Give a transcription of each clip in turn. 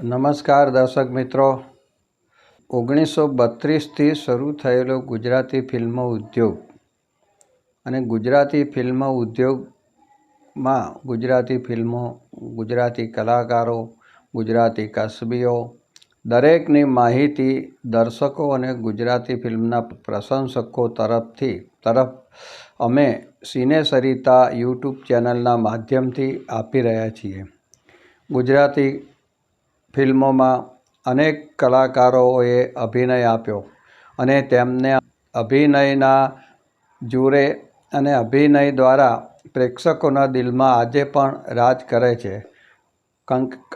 નમસ્કાર દર્શક મિત્રો। 1932થી શરૂ થયેલો ગુજરાતી ફિલ્મ ઉદ્યોગ અને ગુજરાતી ફિલ્મ ઉદ્યોગમાં ગુજરાતી ફિલ્મો, ગુજરાતી કલાકારો, ગુજરાતી કસબીઓ દરેકની માહિતી દર્શકો અને ગુજરાતી ફિલ્મના પ્રશંસકો તરફ અમે સિનેસરિતા યુટ્યુબ ચેનલના માધ્યમથી આપી રહ્યા છીએ। ગુજરાતી ફિલ્મોમાં અનેક કલાકારોએ અભિનય આપ્યો અને તેમને અભિનયના જોરે અને અભિનય દ્વારા પ્રેક્ષકોના દિલમાં આજે પણ રાજ કરે છે।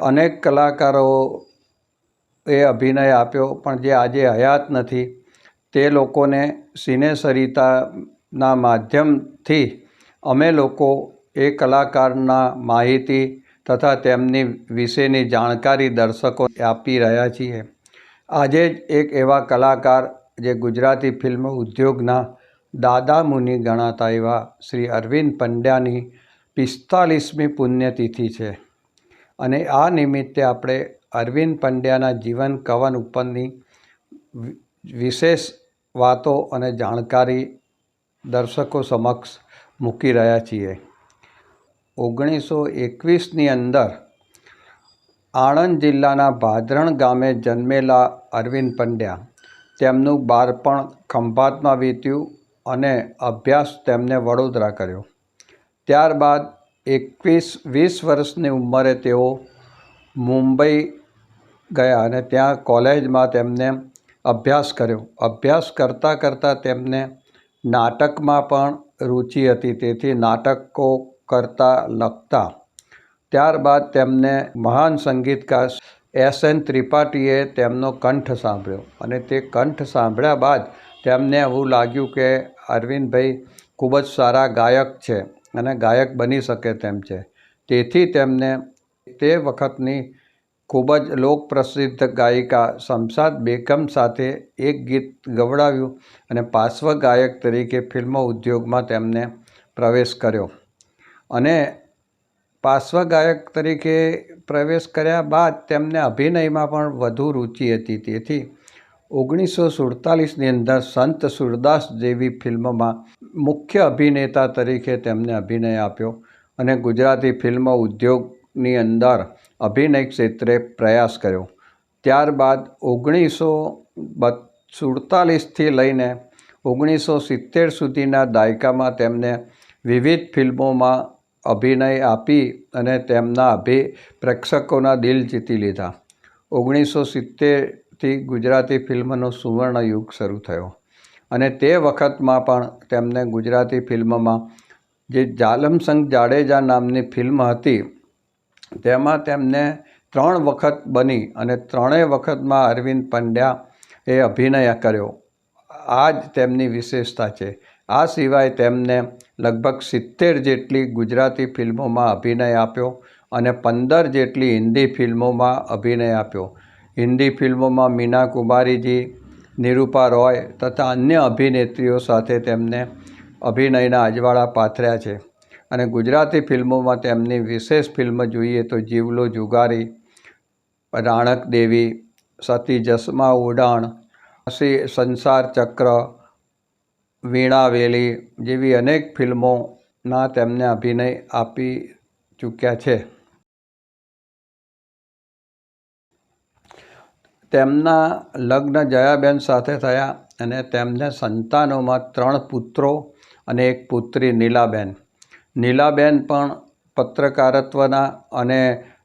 અનેક કલાકારોએ અભિનય આપ્યો પણ જે આજે હયાત નથી, તે લોકોને સિનેસરિતાના માધ્યમથી અમે લોકો એ કલાકારના માહિતી તથા તેમની વિશેની જાણકારી દર્શકો આપી રહ્યા છીએ। આજે જ એક એવા કલાકાર જે ગુજરાતી ફિલ્મ ઉદ્યોગના દાદા મુનિ ગણાતા એવા શ્રી અરવિંદ પંડ્યાની 45મી પુણ્યતિથિ છે અને આ નિમિત્તે આપણે અરવિંદ પંડ્યાના જીવન કવન ઉપરની વિશેષ વાતો અને જાણકારી દર્શકો સમક્ષ મૂકી રહ્યા છીએ। 1921ની અંદર આણંદ જિલ્લાના ભાદરણ ગામે જન્મેલા અરવિંદ પંડ્યા, તેમનું બાળપણ ખંભાતમાં વીત્યું અને અભ્યાસ તેમને વડોદરા કર્યો। ત્યારબાદ 20 વર્ષની ઉંમરે તેઓ મુંબઈ ગયા અને ત્યાં કોલેજમાં તેમને અભ્યાસ કર્યો। અભ્યાસ કરતાં કરતાં તેમને નાટકમાં પણ રુચિ હતી, તેથી નાટકો કરતા લખતા। ત્યારબાદ તેમને મહાન સંગીતકાર S.N. ત્રિપાઠીએ તેમનો કંઠ સાંભળ્યો અને તે કંઠ સાંભળ્યા બાદ તેમને એવું લાગ્યું કે અરવિંદભાઈ ખૂબ જ સારા ગાયક છે અને ગાયક બની શકે તેમ છે। તેથી તેમને તે વખતની ખૂબ જ લોકપ્રસિદ્ધ ગાયિકા શમશાદ બેગમ સાથે એક ગીત ગવડાવ્યું અને પાર્શ્વ ગાયક તરીકે ફિલ્મ ઉદ્યોગમાં તેમને પ્રવેશ કર્યો અને પાર્શ્વ ગાયક તરીકે પ્રવેશ કર્યા બાદ તેમને અભિનયમાં પણ વધુ રુચિ હતી। તેથી 1947ની અંદર સંત સુરદાસ જેવી ફિલ્મમાં મુખ્ય અભિનેતા તરીકે તેમને અભિનય આપ્યો અને ગુજરાતી ફિલ્મ ઉદ્યોગની અંદર અભિનય ક્ષેત્રે પ્રયાસ કર્યો। ત્યારબાદ 1947થી લઈને 1970 સુધીના દાયકામાં તેમને વિવિધ ફિલ્મોમાં અભિનય આપી અને તેમના પ્રેક્ષકોના દિલ જીતી લીધા। 1970થી ગુજરાતી ફિલ્મનો સુવર્ણ યુગ શરૂ થયો અને તે વખતમાં પણ તેમને ગુજરાતી ફિલ્મમાં જે જાલમસંગ જાડેજા નામની ફિલ્મ હતી, તેમાં તેમને 3 વખત બની અને 3 વખતમાં અરવિંદ પંડ્યાએ અભિનય કર્યો। આ જ તેમની વિશેષતા છે। આ સિવાય તેમને લગભગ 70 જેટલી ગુજરાતી ફિલ્મોમાં અભિનય આપ્યો અને 15 જેટલી હિન્દી ફિલ્મોમાં અભિનય આપ્યો। હિન્દી ફિલ્મોમાં મીના કુમારીજી, નિરૂપા રોય તથા અન્ય અભિનેત્રીઓ સાથે તેમને અભિનયના અજવાળા પાથર્યા છે અને ગુજરાતી ફિલ્મોમાં તેમની વિશેષ ફિલ્મ જોઈએ તો જીવલો જુગારી, રાણક દેવી, સતી જસમા ઉડાણ, સંસાર ચક્ર, વીણા વેલી જેવી અનેક ફિલ્મોના તેમને અભિનય આપી ચૂક્યા છે। તેમના લગ્ન જયાબેન સાથે થયા અને તેમને સંતાનોમાં 3 પુત્રો અને 1 પુત્રી નીલાબેન। નીલાબેન પણ પત્રકારત્વના અને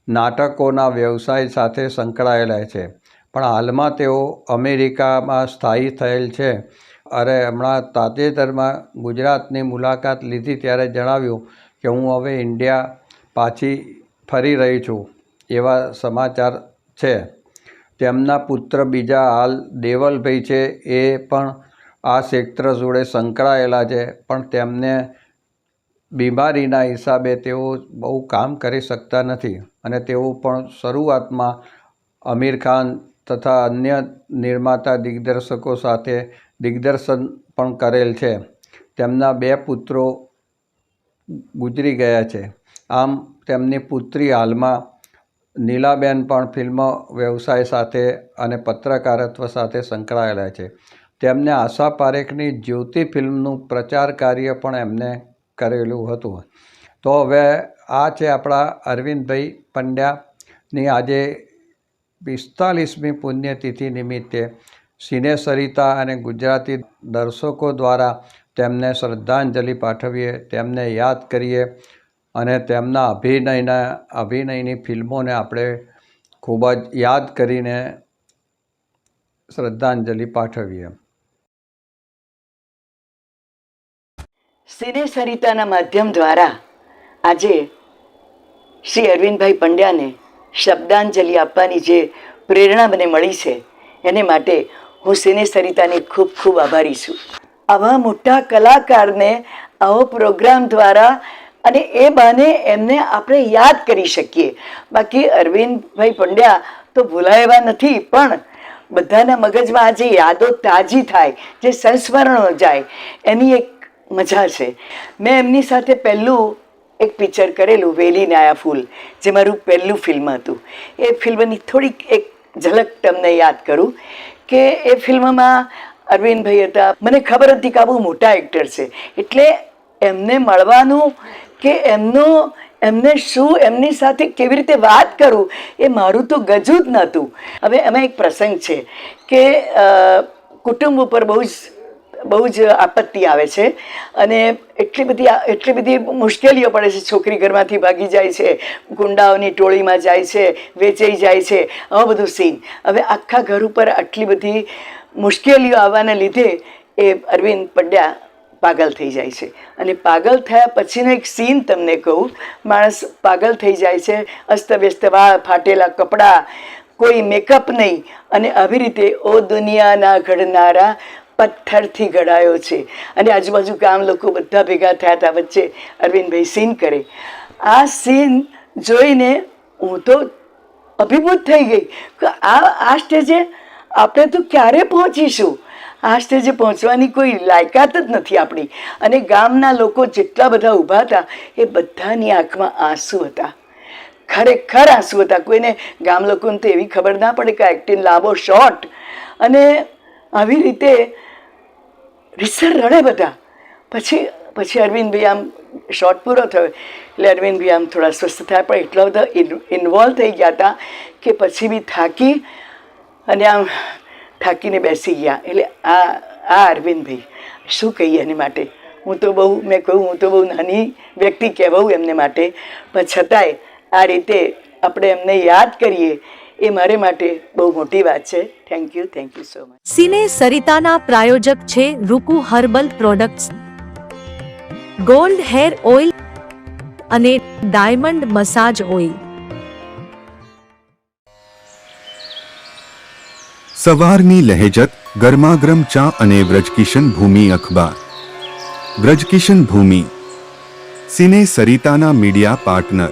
નાટકોના વ્યવસાય સાથે સંકળાયેલા છે, પણ હાલમાં તેઓ અમેરિકામાં સ્થાયી થયેલ છે। હમણાં તાજેતરમાં ગુજરાતની મુલાકાત લીધી ત્યારે જણાવ્યું કે હું હવે ઇન્ડિયા પાછી ફરી રહી છું, એવા સમાચાર છે। તેમના પુત્ર બીજા હાલ દેવલભાઈ છે, એ પણ આ ક્ષેત્ર જોડે સંકળાયેલા છે, પણ તેમને બીમારીના હિસાબે તેઓ બહુ કામ કરી શકતા નથી અને તેઓ પણ શરૂઆતમાં આમિર ખાન તથા અન્ય નિર્માતા દિગ્દર્શકો સાથે દિગ્દર્શન પણ કરેલ છે। તેમના 2 પુત્રો ગુજરી ગયા છે। આમ તેમની પુત્રી હાલમાં નીલાબેન પણ ફિલ્મ વ્યવસાય સાથે અને પત્રકારત્વ સાથે સંકળાયેલા છે. તેમને આશા પારેખની જ્યોતિ ફિલ્મનું પ્રચાર કાર્ય પણ એમને કરેલું હતું. તો હવે આ છે આપણા અરવિંદભાઈ પંડ્યાની આજે 45મી પુણ્યતિથિ નિમિત્તે સિને સરિતા અને ગુજરાતી દર્શકો દ્વારા તેમને શ્રદ્ધાંજલિ પાઠવીએ, તેમને યાદ કરીએ અને તેમના અભિનયની ફિલ્મોને આપણે ખૂબ જ યાદ કરીને શ્રદ્ધાંજલિ પાઠવીએ. સિને સરિતાના માધ્યમ દ્વારા આજે શ્રી અરવિંદભાઈ પંડ્યાને શબ્દાંજલિ આપવાની જે પ્રેરણા મને મળી છે એને માટે હું સિને સરિતાની ખૂબ ખૂબ આભારી છું. આવા મોટા કલાકારને આવો પ્રોગ્રામ દ્વારા અને એ બહાને એમને આપણે યાદ કરી શકીએ. બાકી અરવિંદભાઈ પંડ્યા તો ભૂલાય એવા નથી, પણ બધાના મગજમાં આજે યાદો તાજી થાય, જે સંસ્મરણો જાય, એની એક મજા છે. મેં એમની સાથે પહેલું એક પિક્ચર કરેલું, વેલી નાયા ફૂલ, જે મારું પહેલું ફિલ્મ હતું. એ ફિલ્મની થોડીક એક ઝલક તમને યાદ કરું કે એ ફિલ્મમાં અરવિંદભાઈ હતા. મને ખબર હતી કે આ બહુ મોટા એક્ટર છે, એટલે એમને મળવાનું કે એમને શું, એમની સાથે કેવી રીતે વાત કરું, એ મારું તો ગજુ જ નહોતું. હવે એમાં એક પ્રસંગ છે કે કુટુંબ ઉપર બહુ જ આપત્તિ આવે છે અને એટલી બધી મુશ્કેલીઓ પડે છે. છોકરી ઘરમાંથી ભાગી જાય છે, ગુંડાઓની ટોળીમાં જાય છે, વેચાઈ જાય છે, આવો બધું સીન. હવે આખા ઘર ઉપર આટલી બધી મુશ્કેલીઓ આવવાને લીધે એ અરવિંદ પંડ્યા પાગલ થઈ જાય છે. અને પાગલ થયા પછીનો એક સીન તમને કહું. માણસ પાગલ થઈ જાય છે, અસ્તવ્યસ્ત વાળ, ફાટેલા કપડાં, કોઈ મેકઅપ નહીં, અને આવી રીતે ઓ દુનિયાના ઘડનારા પથ્થરથી ઘડાયો છે. અને આજુબાજુ ગામ લોકો બધા ભેગા થયા હતા, વચ્ચે અરવિંદભાઈ સીન કરે. આ સીન જોઈને હું તો અભિભૂત થઈ ગઈ કે આ સ્ટેજે આપણે તો ક્યારે પહોંચીશું? આ સ્ટેજે પહોંચવાની કોઈ લાયકાત જ નથી આપણી. અને ગામના લોકો જેટલા બધા ઊભા હતા એ બધાની આંખમાં આંસુ હતા, ખરેખર આંસુ હતા. કોઈને ગામ લોકોને તો એવી ખબર ના પડે કે એક્ટિંગ લાંબો શોટ, અને આવી રીતે રીસર રડે બધા. પછી અરવિંદભાઈ આમ શોટ પૂરો થયો એટલે અરવિંદભાઈ આમ થોડા સ્વસ્થ થયા, પણ એટલા બધા ઇન્વોલ્વ થઈ ગયા હતા કે પછી બી થાકીને બેસી ગયા. એટલે આ અરવિંદભાઈ શું કહીએ એની માટે. હું તો બહુ નાની વ્યક્તિ કહેવાઉં એમને માટે, પણ છતાંય આ રીતે આપણે એમને યાદ કરીએ એ મારે માટે બહુ મોટી વાત છે. Thank you so much. Cine સરિતાના પ્રાયોજક છે Ruku herbal products, gold hair oil અને ડાયમંડ મસાજ ઓઇલ. સવારની લહેજત, ગરમાગરમ ચા અને વ્રજકિશન ભૂમિ અખબાર. વ્રજકિશન ભૂમિ સિને સરિતાના મીડિયા પાર્ટનર.